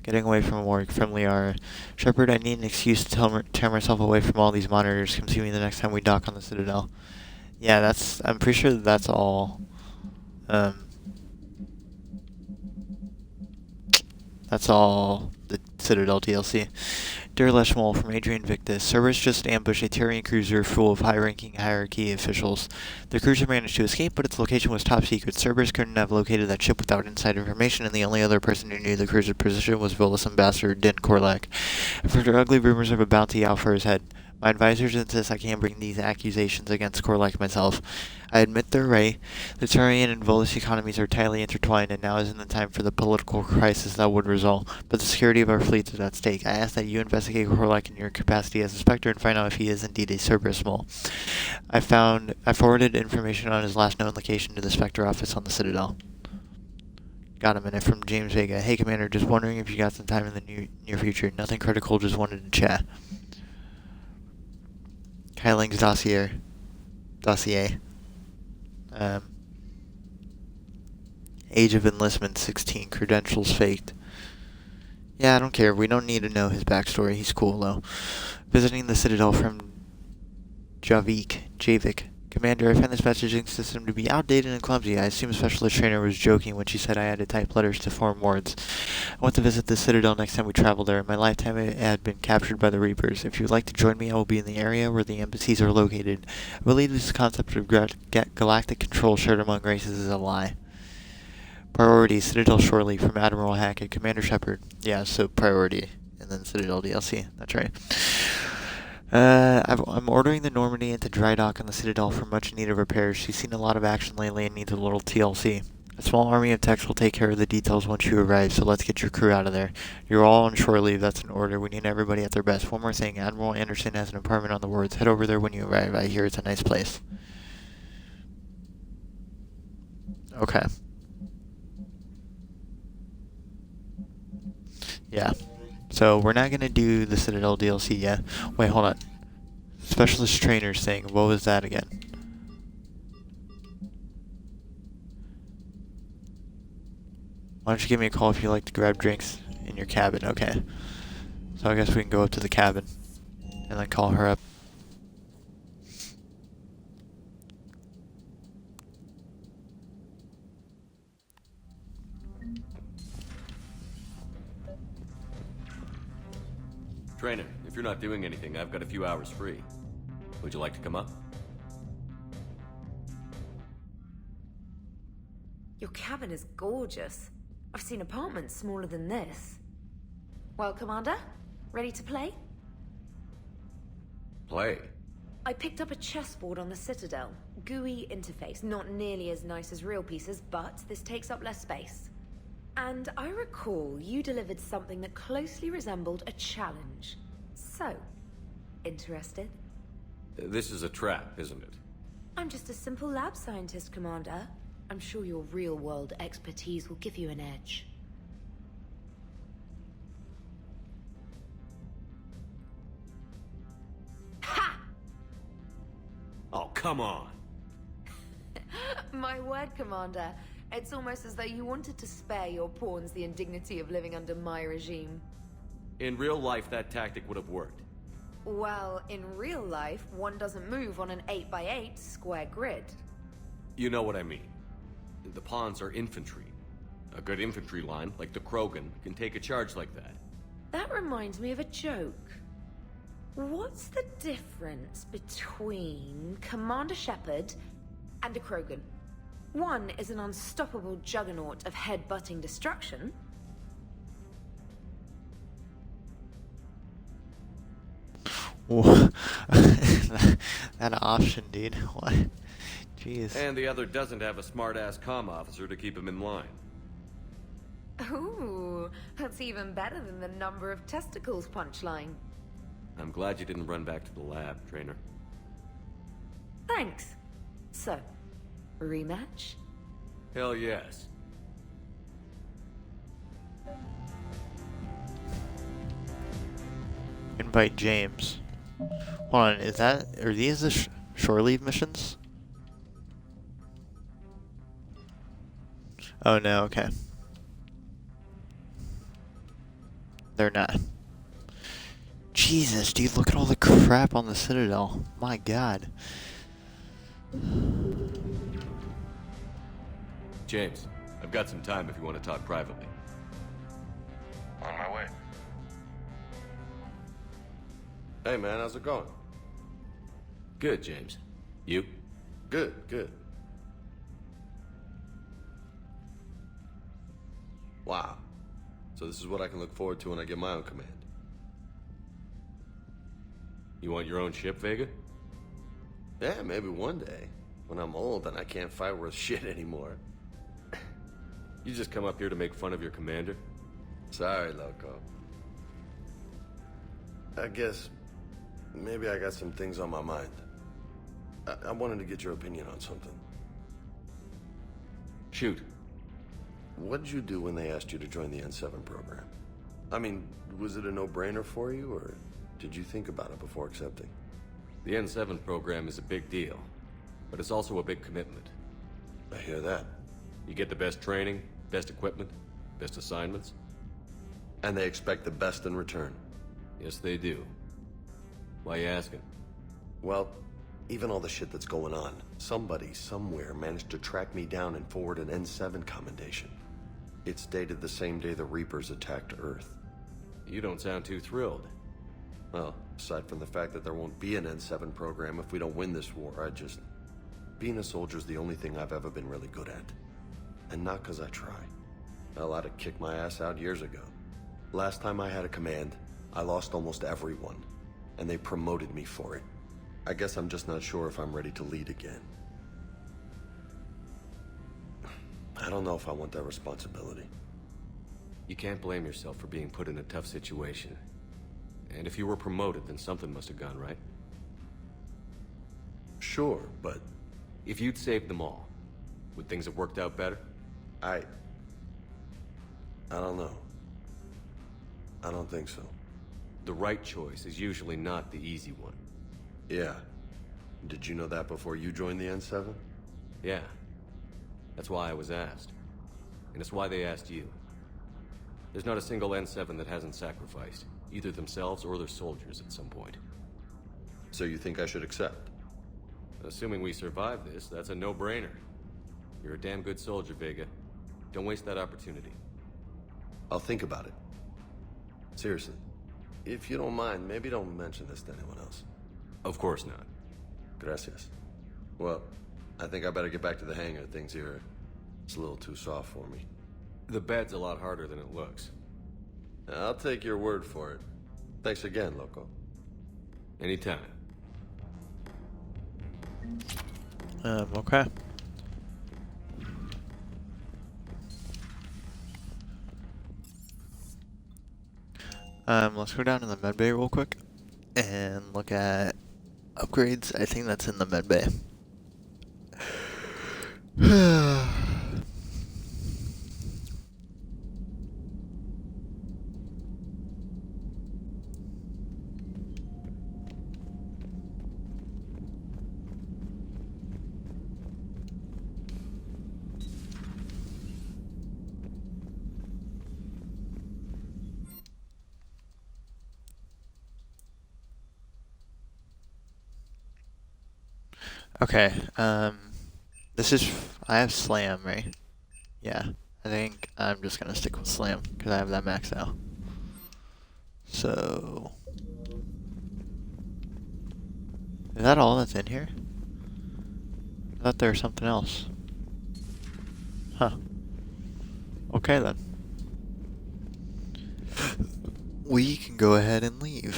Getting away from work, friendly R. Shepard, I need an excuse to tear myself away from all these monitors. Come see me the next time we dock on the Citadel. Yeah, I'm pretty sure that's all, that's all the Citadel DLC. Dear Leshmol, from Adrian Victus, Cerberus just ambushed a Tyrian cruiser full of high-ranking hierarchy officials. The cruiser managed to escape, but its location was top secret. Cerberus couldn't have located that ship without inside information, and the only other person who knew the cruiser's position was Volus Ambassador Din Korlak. I've heard ugly rumors of a bounty out for his head. My advisors insist I can't bring these accusations against Korlak myself. I admit they're right. The Turian and Volus economies are tightly intertwined, and now isn't the time for the political crisis that would result. But the security of our fleet is at stake. I ask that you investigate Korlak in your capacity as a Spectre and find out if he is indeed a Cerberus mole. I forwarded information on his last known location to the Spectre office on the Citadel. Got a minute from James Vega. Hey, Commander, just wondering if you got some time in the near future. Nothing critical, just wanted to chat. Kyling's dossier. Age of enlistment 16, credentials faked. Yeah, I don't care. We don't need to know his backstory. He's cool, though. Visiting the Citadel from Javik. Commander, I find this messaging system to be outdated and clumsy. I assume Specialist Trainer was joking when she said I had to type letters to form words. I want to visit the Citadel next time we travel there. In my lifetime, it had been captured by the Reapers. If you would like to join me, I will be in the area where the embassies are located. I believe this concept of galactic control shared among races is a lie. Priority, Citadel Shorely, from Admiral Hackett. Commander Shepard. Yeah, so priority, and then Citadel DLC. That's right. I'm ordering the Normandy into dry dock on the Citadel for much needed repairs. She's seen a lot of action lately and needs a little TLC. A small army of techs will take care of the details once you arrive, so let's get your crew out of there. You're all on shore leave, that's an order. We need everybody at their best. One more thing, Admiral Anderson has an apartment on the wards. Head over there when you arrive. I hear it's a nice place. Okay. Yeah. So, we're not going to do the Citadel DLC yet. Wait, hold on. Specialist Trainers thing. What was that again? Why don't you give me a call if you like to grab drinks in your cabin? Okay. So I guess we can go up to the cabin and then call her up. Trainer, if you're not doing anything, I've got a few hours free. Would you like to come up? Your cabin is gorgeous. I've seen apartments smaller than this. Well, Commander, ready to play? Play? I picked up a chessboard on the Citadel. GUI interface, not nearly as nice as real pieces, but this takes up less space. And I recall you delivered something that closely resembled a challenge. So, interested? This is a trap, isn't it? I'm just a simple lab scientist, Commander. I'm sure your real-world expertise will give you an edge. Ha! Oh, come on! My word, Commander. It's almost as though you wanted to spare your pawns the indignity of living under my regime. In real life, that tactic would have worked. Well, in real life, one doesn't move on an 8x8 square grid. You know what I mean. The pawns are infantry. A good infantry line, like the Krogan, can take a charge like that. That reminds me of a joke. What's the difference between Commander Shepard and a Krogan? One is an unstoppable juggernaut of head-butting destruction. That option, dude. What? Jeez. And the other doesn't have a smart-ass comm officer to keep him in line. Ooh, that's even better than the number of testicles punchline. I'm glad you didn't run back to the lab, Trainer. Thanks. So, rematch? Hell yes. Invite James. Hold on, are these the shore leave missions? Oh no, okay. They're not. Jesus, dude, look at all the crap on the Citadel. My god. James, I've got some time if you want to talk privately. On my way. Hey man, how's it going? Good, James. You? Good, good. Wow. So this is what I can look forward to when I get my own command. You want your own ship, Vega? Yeah, maybe one day. When I'm old and I can't fight worth shit anymore. You just come up here to make fun of your commander? Sorry, Loco. I guess maybe I got some things on my mind. I wanted to get your opinion on something. Shoot. What did you do when they asked you to join the N7 program? I mean, was it a no-brainer for you, or did you think about it before accepting? The N7 program is a big deal, but it's also a big commitment. I hear that. You get the best training, best equipment, best assignments. And they expect the best in return. Yes, they do. Why you asking? Well, even all the shit that's going on, somebody somewhere managed to track me down and forward an N7 commendation. It's dated the same day the Reapers attacked Earth. You don't sound too thrilled. Well, aside from the fact that there won't be an N7 program if we don't win this war, being a soldier's the only thing I've ever been really good at. And not because I try. Hell, I'd have kicked my ass out years ago. Last time I had a command, I lost almost everyone. And they promoted me for it. I guess I'm just not sure if I'm ready to lead again. I don't know if I want that responsibility. You can't blame yourself for being put in a tough situation. And if you were promoted, then something must have gone right. Sure, but if you'd saved them all, would things have worked out better? I don't know. I don't think so. The right choice is usually not the easy one. Yeah. Did you know that before you joined the N7? Yeah. That's why I was asked. And it's why they asked you. There's not a single N7 that hasn't sacrificed, either themselves or their soldiers at some point. So you think I should accept? Assuming we survive this, that's a no-brainer. You're a damn good soldier, Vega. Don't waste that opportunity. I'll think about it. Seriously. If you don't mind, maybe don't mention this to anyone else. Of course not. Gracias. Well, I think I better get back to the hangar. Things here, it's a little too soft for me. The bed's a lot harder than it looks. I'll take your word for it. Thanks again, Loco. Anytime. Okay. Let's go down to the medbay real quick and look at upgrades. I think that's in the medbay. Okay, this is... I have Slam, right? Yeah, I think I'm just gonna stick with Slam, because I have that maxed out. So... Is that all that's in here? I thought there was something else. Huh. Okay then. We can go ahead and leave.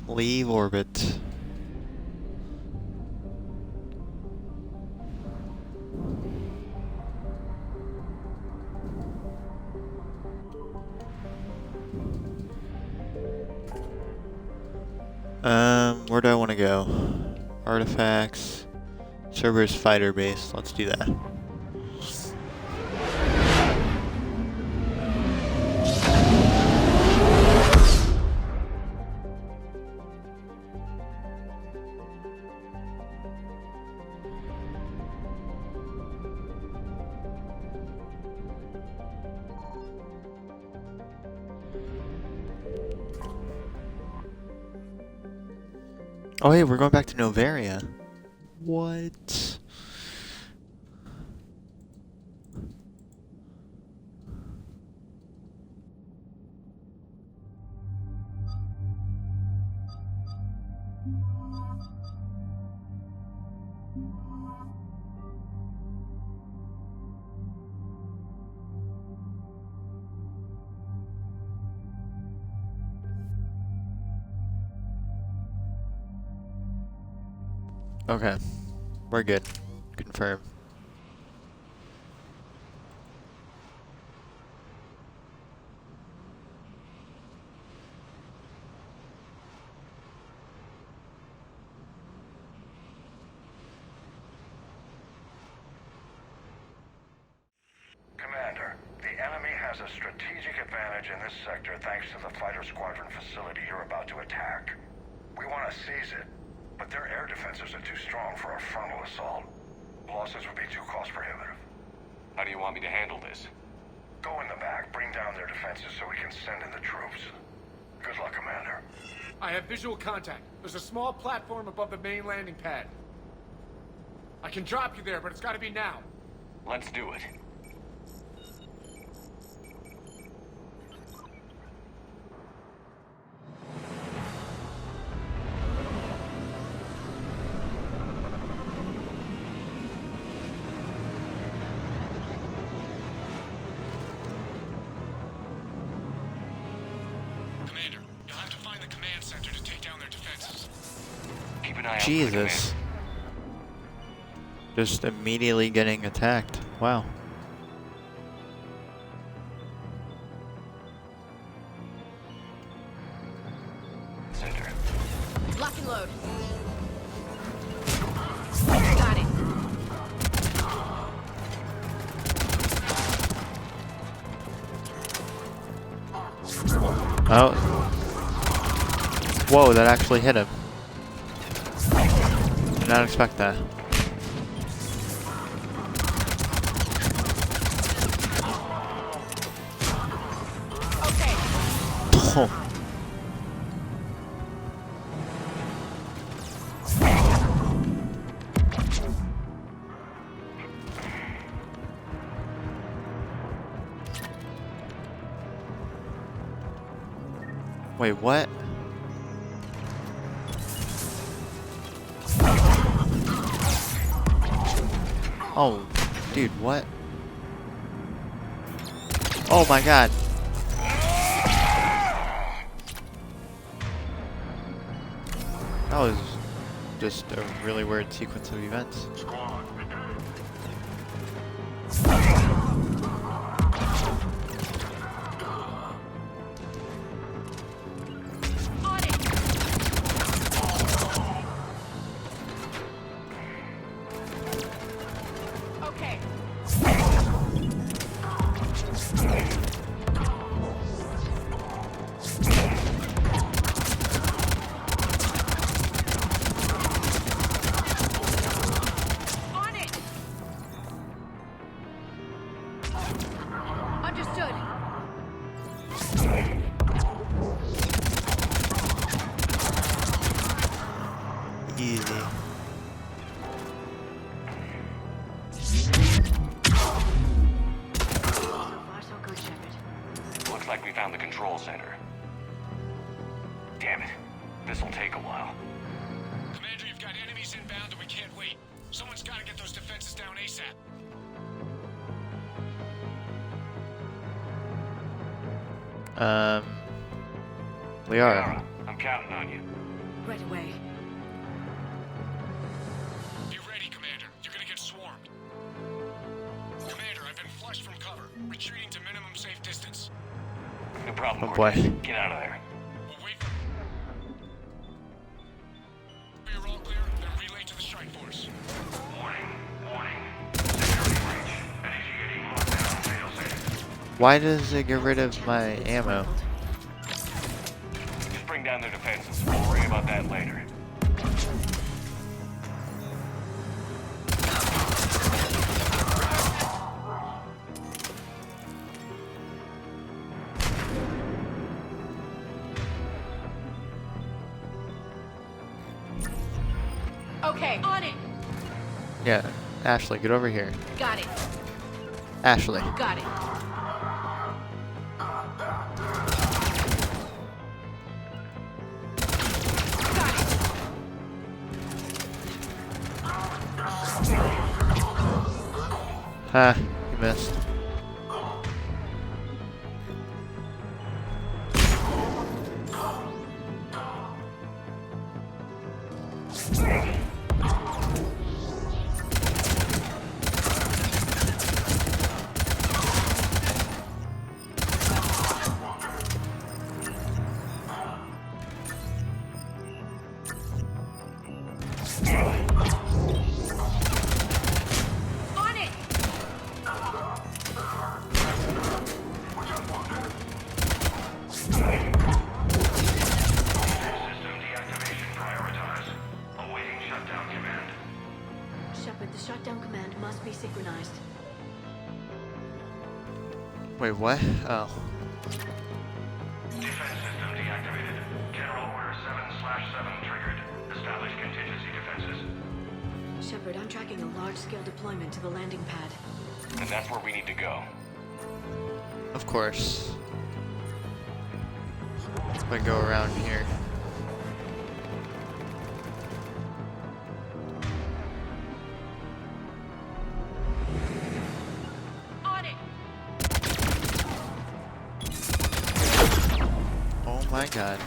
Leave orbit. Where do I want to go? Artifacts. Cerberus fighter base. Let's do that. Oh hey, we're going back to Novaria. What? Okay, we're good. Confirm. Commander, the enemy has a strategic advantage in this sector thanks to the fighter squadron facility you're about to attack. We want to seize it, but their air defenses are too strong for a frontal assault. Losses would be too cost prohibitive. How do you want me to handle this? Go in the back, bring down their defenses so we can send in the troops. Good luck, Commander. I have visual contact. There's a small platform above the main landing pad. I can drop you there, but it's gotta be now. Let's do it. Jesus. Just immediately getting attacked. Wow. Center. Lock and load. Got it. Oh. Whoa, that actually hit him. Did not expect that. Okay. Oh. Wait, what? Oh, dude, what? Oh my god. That was just a really weird sequence of events. damn it. This'll take a while. Commander, you've got enemies inbound and we can't wait. Someone's got to get those defenses down ASAP. Liara. I'm counting on you. Right away. Be ready, Commander. You're gonna get swarmed. Commander, I've been flushed from cover. Retreating to minimum safe distance. No problem, Oh Cortez. boy. Get out of there. We'll wait for... You're all clear, then relay to the strike force. Warning. Security breach. Initiating lockdown failsafe. Why does it get rid of my ammo? Just bring down their defenses. We'll worry about that later. Okay, on it. Yeah, Ashley, get over here. Got it. Ashley. Got it. Ha, you missed. On it. System deactivation prioritized. Awaiting shutdown command. Shepard, the shutdown command must be synchronized. Wait, what? Oh. Defense system deactivated. General Order 7/7 triggered. Establish contingency defenses. Shepard, I'm tracking a large-scale deployment to the landing pad. And that's where we need to go. Of course. If I go around here. On it. Oh my god.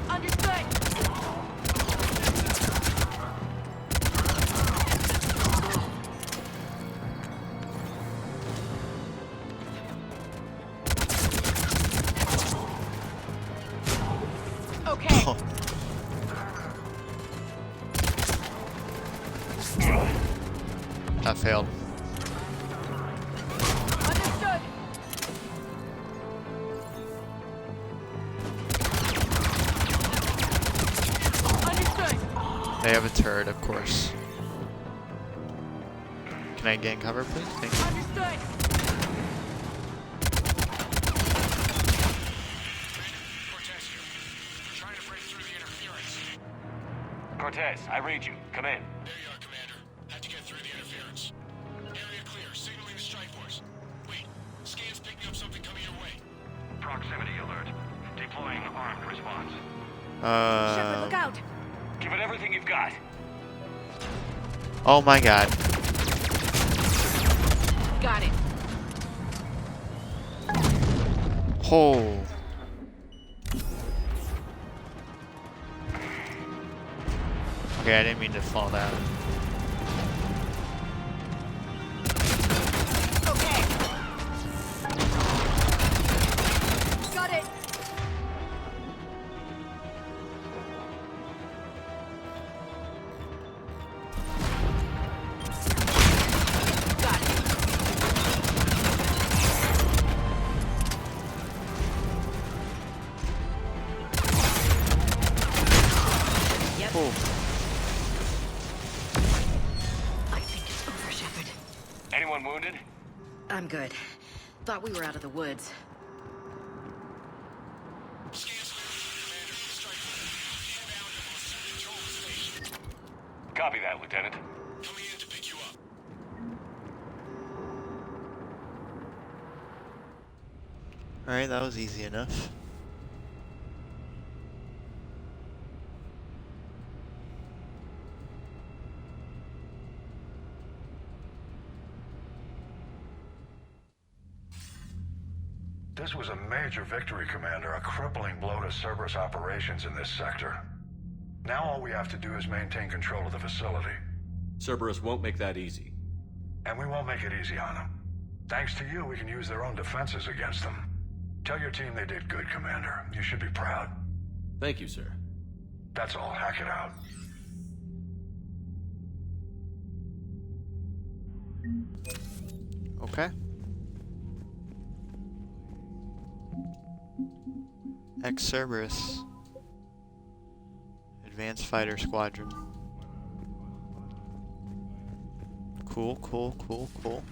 Understood. Okay. Oh. That failed. Understood. Understood. They have a turret, of course. Can I get in cover, please? Thank you. Understood. Cortez here. We're trying to break through the interference. Cortez, I read you. Come in. There you are, Commander. Had to get through the interference. Area clear. Signaling the strike force. Wait. Scans picking up something coming your way. Proximity alert. Deploying armed response. Shepard, look out. Give it everything you've got. Oh my god. Got it. Oh. Okay, I didn't mean to fall down. Okay. Got it. Got it. Yep. Oh. I think it's over, Shepard. Anyone wounded? I'm good. Thought we were out of the woods. Scans clear, Commander. Strike force. Copy that, Lieutenant. Coming in to pick you up. Alright, that was easy enough. This was a major victory, Commander. A crippling blow to Cerberus operations in this sector. Now all we have to do is maintain control of the facility. Cerberus won't make that easy. And we won't make it easy on them. Thanks to you, we can use their own defenses against them. Tell your team they did good, Commander. You should be proud. Thank you, sir. That's all. Hack it out. Okay. Cerberus. Advanced Fighter Squadron. Cool, cool, cool, cool.